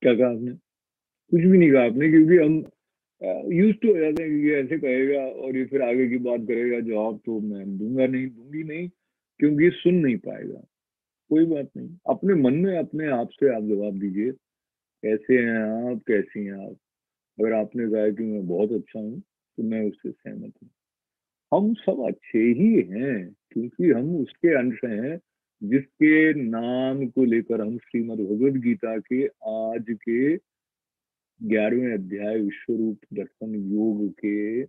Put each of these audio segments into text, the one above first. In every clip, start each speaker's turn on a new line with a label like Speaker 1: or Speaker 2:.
Speaker 1: क्या कहा आपने? कुछ भी नहीं कहा आपने, क्योंकि हम यूज टू हो जाते हैं कि ये ऐसे कहेगा और ये फिर आगे की बात करेगा। जवाब तो मैं दूंगा नहीं, दूंगी नहीं, क्योंकि सुन नहीं पाएगा। कोई बात नहीं, अपने मन में अपने आप से आप जवाब दीजिए, कैसे हैं आप, कैसी हैं आप। अगर आपने कहा कि मैं बहुत अच्छा हूँ तो मैं उससे सहमत हूँ। हम सब अच्छे ही हैं, क्योंकि हम उसके अंश हैं जिसके नाम को लेकर हम श्रीमद् भगवद गीता के आज के 11वें अध्याय विश्व रूप दर्शन योग के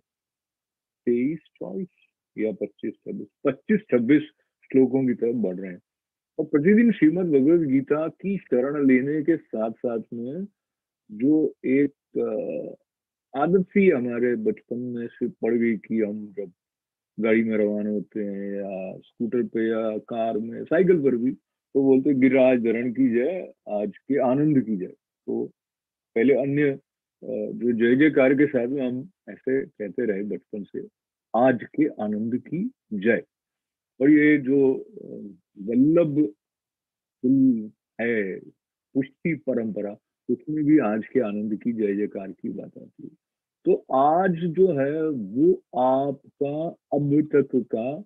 Speaker 1: 23-24 या 25-26 श्लोकों की तरफ बढ़ रहे हैं। और प्रतिदिन श्रीमद् भगवद गीता की शरण लेने के साथ साथ में जो एक आदत सी हमारे बचपन में से पड़ गई कि हम जब गाड़ी में रवाना होते हैं या स्कूटर पे या कार में, साइकिल पर भी, तो बोलते गिरिराज धरण की जय, आज के आनंद की जय। तो पहले अन्य जो जय जयकार के साथ में हम ऐसे कहते रहे बचपन से, आज के आनंद की जय। और ये जो वल्लभ कुल है, पुष्टि परंपरा, उसमें भी आज के आनंद की जय जयकार की बात आती है। तो आज जो है वो आपका अब तक का,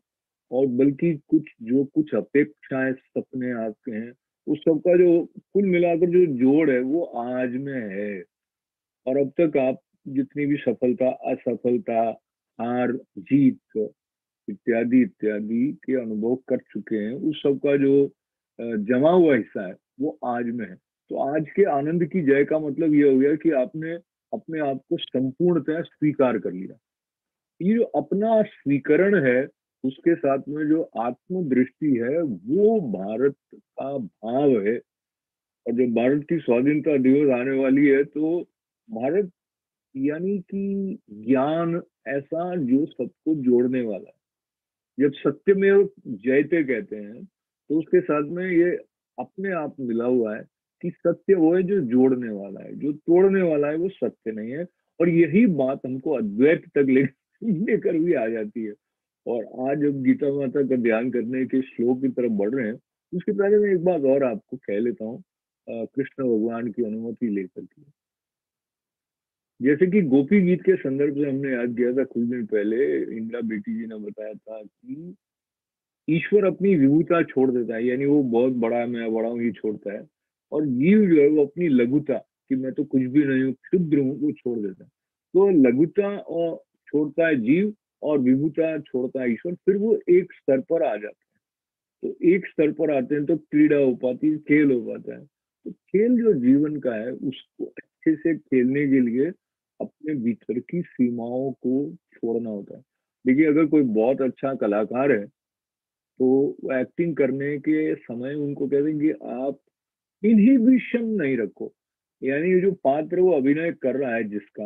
Speaker 1: और बल्कि कुछ अपेक्षाएं, सपने आपके हैं, उस सब का जो कुल मिलाकर जो जोड़ है वो आज में है। और अब तक आप जितनी भी सफलता, असफलता, हार जीत इत्यादि इत्यादि के अनुभव कर चुके हैं, उस सब का जो जमा हुआ हिस्सा है वो आज में है। तो आज के आनंद की जय का मतलब ये हो गया कि आपने अपने आप को संपूर्णतः स्वीकार कर लिया। ये जो अपना स्वीकरण है, उसके साथ में जो आत्मदृष्टि है, वो भारत का भाव है। और जब भारत की स्वाधीनता दिवस आने वाली है, तो भारत यानी कि ज्ञान ऐसा जो सबको जोड़ने वाला है। जब सत्यमेव जयते कहते हैं, तो उसके साथ में ये अपने आप मिला हुआ है कि सत्य वो है जो जोड़ने वाला है, जो तोड़ने वाला है वो सत्य नहीं है। और यही बात हमको अद्वैत तक लेकर भी आ जाती है। और आज जब गीता माता का ध्यान करने के श्लोक की तरफ बढ़ रहे हैं, उसके पहले मैं एक बात और आपको कह लेता हूँ, कृष्ण भगवान की अनुमति लेकर के। जैसे कि गोपी गीत के संदर्भ से हमने याद किया था कुछ दिन पहले, इंदिरा बेटी जी ने बताया था कि ईश्वर अपनी विभुता छोड़ देता है, यानी वो बहुत बड़ा है, मैं बड़ा हूँ, ये छोड़ता है। और जीव जो है वो अपनी लघुता, कि मैं तो कुछ भी नहीं हूँ, क्षुद्र हूँ, वो छोड़ देता है। तो लघुता और छोड़ता है जीव, और विभुता छोड़ता है ईश्वर, फिर वो एक स्तर पर आ जाता है। तो एक स्तर पर आते हैं तो क्रीड़ा हो पाती है, खेल हो पाता है। तो खेल जो जीवन का है, उसको अच्छे से खेलने के लिए अपने भीतर की सीमाओं को छोड़ना होता है। देखिए, अगर कोई बहुत अच्छा कलाकार है, तो वो एक्टिंग करने के समय उनको कहते हैं कि आप इनहिबिशन नहीं रखो। यानी ये जो पात्र वो अभिनय कर रहा है जिसका,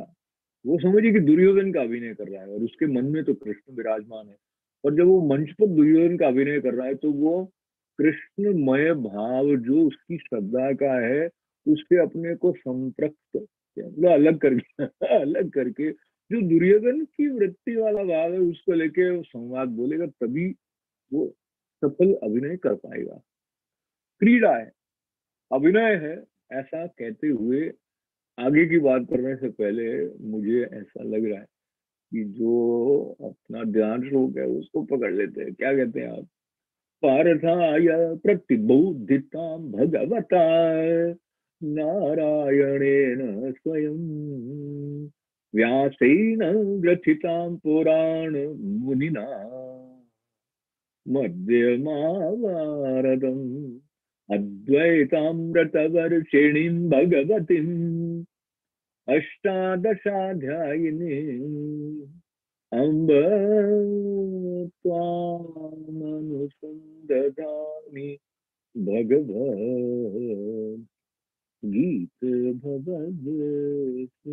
Speaker 1: वो समझिए कि दुर्योधन का अभिनय कर रहा है और उसके मन में तो कृष्ण विराजमान है। और जब वो मंच पर दुर्योधन का अभिनय कर रहा है, तो वो कृष्णमय भाव जो उसकी श्रद्धा का है, उससे अपने को संपृक्त, मतलब अलग करके अलग करके जो दुर्योधन की वृत्ति वाला भाव है, उसको लेके वो संवाद बोलेगा, तभी वो सफल अभिनय कर पाएगा। क्रीड़ा है, अभिनय है, ऐसा कहते हुए आगे की बात करने से पहले मुझे ऐसा लग रहा है कि जो अपना ध्यान श्लोक है उसको पकड़ लेते हैं। क्या कहते हैं आप? पार्थाय प्रतिबोधिता भगवता नारायणेन स्वयं व्यासेन ग्रथितां पुराण मुनिना मध्यमावारदम् अद्वैतामृतवर्षिणीं भगवतीम् अष्टादशाध्यायिनीम् अम्ब त्वामनुसन्दधामि भगवत् गीत भगवत्।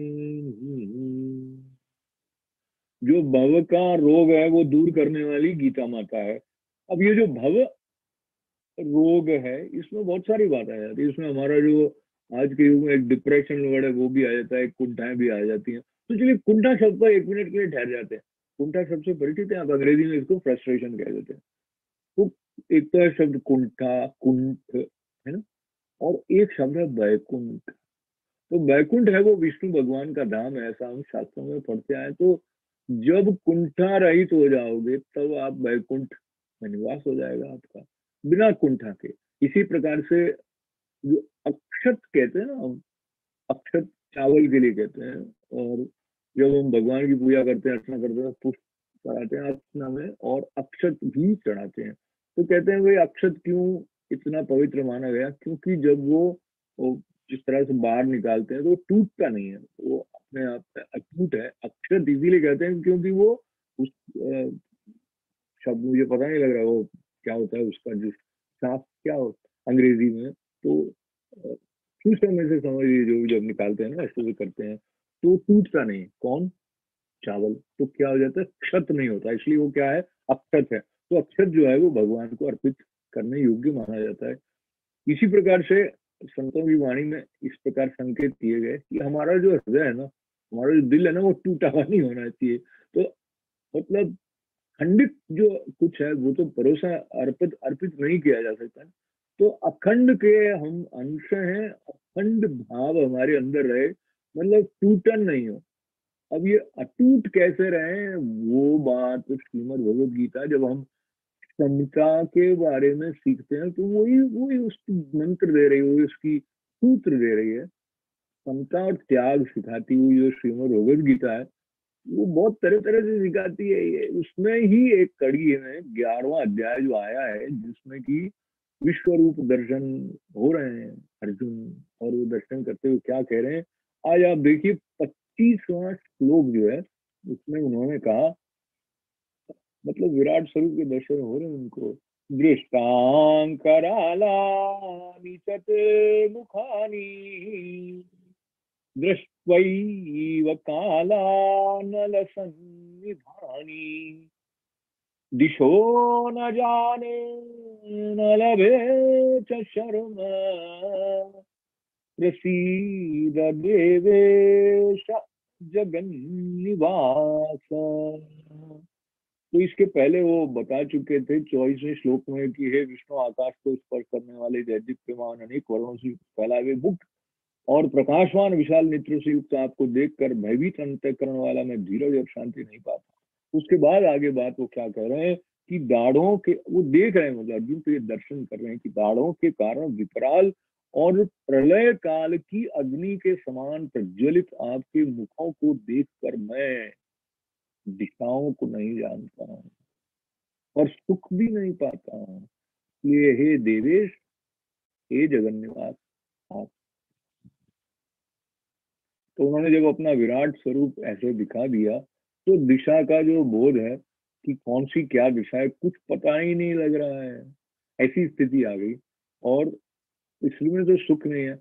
Speaker 1: जो भव का रोग है वो दूर करने वाली गीता माता है। अब ये जो भव रोग है, इसमें बहुत सारी बात आ जाती है। इसमें हमारा जो आज के युग में एक डिप्रेशन वर्ड है वो भी आ जाता है, कुंठाएं भी आ जाती हैं। तो चलिए कुंठा शब्द पर एक मिनट के लिए ठहर जाते हैं। कुंठा शब्द से परिचित है आप? अंग्रेजी में इसको फ्रस्ट्रेशन कह देते हैं। तो एक तो है शब्द कुंठा, कुंठ, है ना। और एक शब्द है वैकुंठ। तो वैकुंठ है वो विष्णु भगवान का धाम है, ऐसा हम शास्त्रों में पढ़ते आए। तो जब कुंठा रहित हो जाओगे तब आप वैकुंठ में निवास हो जाएगा आपका, बिना कुंठा के। इसी प्रकार से जो अक्षत कहते हैं ना हम, अक्षत चावल के लिए कहते हैं। और जब हम भगवान की पूजा करते हैं, अर्चना करते हैं, पुष्प चढ़ाते हैं अर्चना में और अक्षत भी चढ़ाते हैं। तो कहते हैं भाई अक्षत क्यों इतना पवित्र माना गया, क्योंकि जब वो जिस तरह से बाहर निकालते हैं तो वो टूटता नहीं है, वो अपने आप में अटूट है। अक्षत इसीलिए कहते हैं क्योंकि वो उस शब्द मुझे पता नहीं लग रहा वो क्या होता है उसका, जिस सांप क्या होता अंग्रेजी में, तो चूसे में से समझ लीजिए, जो भी जब निकालते हैं ना ऐसे भी करते हैं तो टूटता नहीं। कौन? चावल। तो क्या हो जाता है, क्षत नहीं होता, इसलिए वो क्या है, अक्षत है। तो अक्षत जो है वो भगवान को अर्पित करने योग्य माना जाता है। इसी प्रकार से संतों की वाणी में इस प्रकार संकेत किए गए कि हमारा जो हृदय है ना, हमारा जो दिल है ना, वो टूटा हुआ नहीं होना चाहिए। तो मतलब खंडित जो कुछ है वो तो भरोसा अर्पित अर्पित नहीं किया जा सकता। तो अखंड के हम अंश हैं, अखंड भाव हमारे अंदर रहे, मतलब टूटन नहीं हो। अब ये अटूट कैसे रहे, वो बात श्रीमद् भगवद गीता जब हम समता के बारे में सीखते हैं तो वही वही उसकी मंत्र दे रही है, वही उसकी सूत्र दे रही है। समता और त्याग सिखाती हुई जो श्रीमद् भगवद गीता है, वो बहुत तरह तरह से सिखाती है। ये उसमें ही एक कड़ी है, 11वां अध्याय जो आया है, जिसमें कि विश्व रूप दर्शन हो रहे हैं अर्जुन। और वो दर्शन करते हुए क्या कह रहे हैं, आज आप देखिए 25वां श्लोक जो है, उसमें उन्होंने कहा, मतलब विराट स्वरूप के दर्शन हो रहे हैं उनको। दृष्टांकरालानि च ते मुखानि दृष्ट्वैव कालानलसन्निभानि दिशो न जाने न लभे च शर्म प्रसीद देवेश जगन्निवास। तो इसके पहले वो बता चुके थे 24वें श्लोक में कि हे विष्णु, आकाश को स्पर्श करने वाले दैदीप्यमान अनेक वर्णों से फैलाए हुए मुख और प्रकाशवान विशाल नेत्रों से युक्त आपको देखकर भयभीत अंतःकरण वाला मैं धीरज और शांति नहीं पाता। उसके बाद आगे बात वो क्या कह रहे हैं कि दाढ़ों के, वो देख रहे हैं, मतलब अर्जुन तो ये दर्शन कर रहे हैं कि दाढ़ों के कारण विकराल और प्रलय काल की अग्नि के समान प्रज्वलित आपके मुखों को देखकर मैं दिशाओं को नहीं जानता हूँ और सुख भी नहीं पाता हूँ। ये हे देवेश, हे जगन निवास आप। तो उन्होंने जब अपना विराट स्वरूप ऐसे दिखा दिया तो दिशा का जो बोध है कि कौन सी क्या दिशा है, कुछ पता ही नहीं लग रहा है, ऐसी स्थिति आ गई। और इसमें तो सुख नहीं है।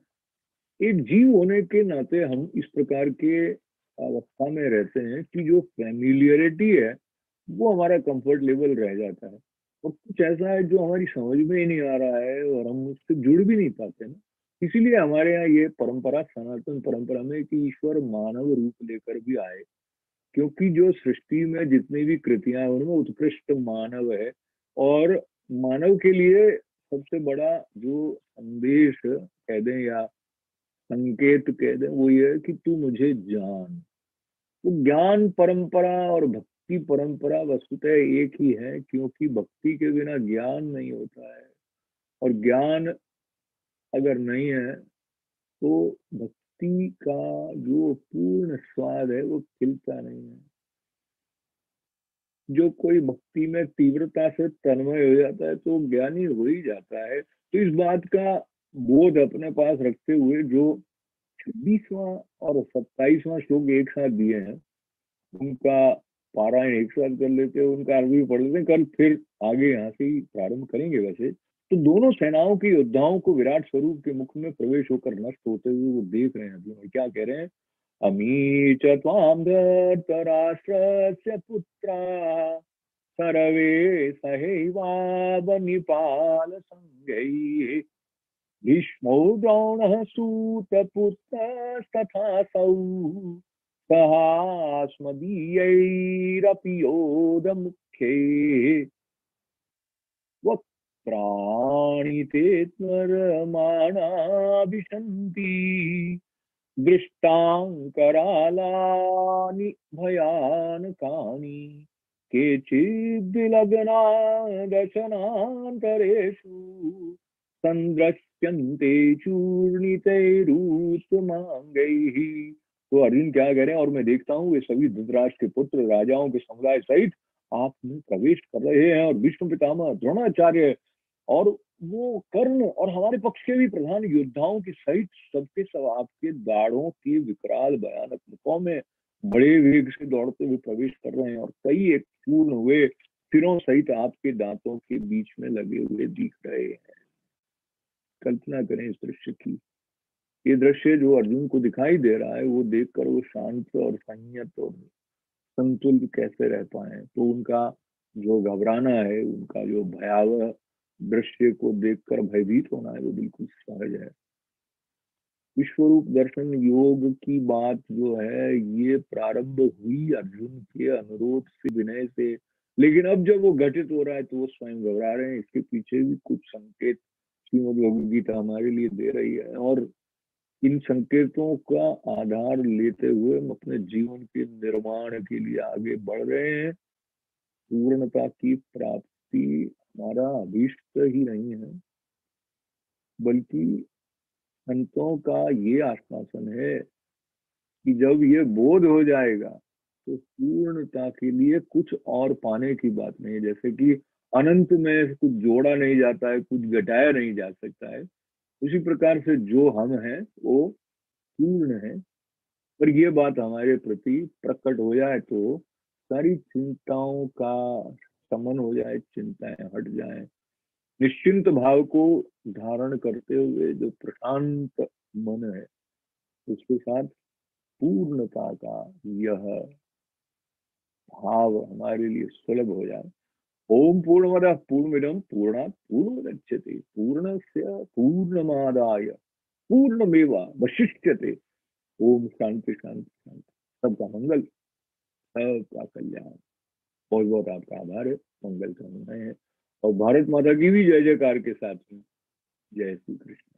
Speaker 1: एक जीव होने के नाते हम इस प्रकार के अवस्था में रहते हैं कि जो फेमिलियरिटी है वो हमारा कंफर्ट लेवल रह जाता है, और कुछ ऐसा है जो हमारी समझ में ही नहीं आ रहा है और हम उससे जुड़ भी नहीं पाते ना। इसीलिए हमारे यहाँ ये परंपरा, सनातन परंपरा में कि ईश्वर मानव रूप लेकर भी आए, क्योंकि जो सृष्टि में जितनी भी कृतियां हैं उनमें उत्कृष्ट मानव है। और मानव के लिए सबसे बड़ा जो संदेश कह दें या संकेत कह दें वो ये है कि तू मुझे जान। तो ज्ञान परंपरा और भक्ति परंपरा वस्तुतः एक ही है, क्योंकि भक्ति के बिना ज्ञान नहीं होता है, और ज्ञान अगर नहीं है तो भक्ति का जो पूर्ण स्वाद है वो खिलता नहीं है। जो कोई भक्ति में तीव्रता से तन्मय हो जाता है तो ज्ञानी हो ही जाता है। तो इस बात का बोध अपने पास रखते हुए जो 26वां और 27वां श्लोक एक साथ दिए हैं, उनका पारायण एक साथ कर लेते हैं, उनका अर्थ भी पढ़ लेते हैं। कल फिर आगे यहाँ से ही प्रारंभ करेंगे। वैसे तो दोनों सेनाओं के योद्धाओं को विराट स्वरूप के मुख में प्रवेश होकर नष्ट होते हुए वो देख रहे हैं अभी, और क्या कह रहे हैं, अमी च त्वां धृतराष्ट्रस्य पुत्रा सर्वे सहैवावनिपाल संगैः भीष्मो द्रोणः सूतपुत्रस्तथासौ सहास्मदीयैरपि योधमुख्ये वक्त्राणि ते त्वरमाणा विशन्ति दृष्टांकरालानि भयानकानि केचिद्विलग्ना दशनान्तरेषु संदृश्यन्ते चूर्णितैरुत्तमांगैः। तो अर्जुन क्या कह रहे हैं, और मैं देखता हूँ वे सभी धृतराष्ट्र के पुत्र राजाओं के समुदाय सहित आप में प्रवेश कर रहे हैं, और भीष्म पितामह द्रोणाचार्य और वो कर्ण और हमारे पक्ष के भी प्रधान योद्धाओं के सहित सबके सब आपके दाढ़ों के विकराल भयानक मुखों में बड़े वेग से दौड़ते हुए प्रवेश कर रहे हैं, और कई एक चूर्ण हुए सिरों सहित आपके दांतों के बीच में लगे हुए दिख रहे हैं। कल्पना करें इस दृश्य की। ये दृश्य जो अर्जुन को दिखाई दे रहा है, वो देखकर वो शांत और संयत और संतुलित कैसे रह पाए। तो उनका जो घबराना है, उनका जो भयावह दृश्य को देखकर भयभीत होना है, वो बिल्कुल सहज है। विश्वरूप दर्शन योग की बात जो है, ये प्रारंभ हुई अर्जुन के अनुरोध से, विनय से, लेकिन अब जब वो घटित हो रहा है तो वो स्वयं घबरा रहे हैं। इसके पीछे भी कुछ संकेत श्रीमद् भगवद गीता हमारे लिए दे रही है, और इन संकेतों का आधार लेते हुए हम अपने जीवन के निर्माण के लिए आगे बढ़ रहे हैं। पूर्णता की प्राप्ति हमारा अभीष्ट ही नहीं है, बल्कि संतों का ये आश्वासन है कि जब ये बोध हो जाएगा तो पूर्णता के लिए कुछ और पाने की बात नहीं है। जैसे कि अनंत में कुछ जोड़ा नहीं जाता है, कुछ घटाया नहीं जा सकता है, उसी प्रकार से जो हम हैं वो पूर्ण है। पर ये बात हमारे प्रति प्रकट हो जाए तो सारी चिंताओं का शमन हो जाए, चिंताएं हट जाए। निश्चिंत भाव को धारण करते हुए जो प्रशांत मन है, उसके साथ पूर्णता का यह भाव हमारे लिए सुलभ हो जाए। ओम पूर्णमदः पूर्णमिदं पूर्णात् पूर्णमुदच्यते पूर्णस्य पूर्णमादाय पूर्णमेवावशिष्यते। ओम शांति शांति शांति। सबका मंगल, सबका कल्याण। बहुत बहुत आपका आभार है, मंगल कामनाएं हैं, और भारत माता की भी जय जयकार के साथ में जय श्री कृष्ण।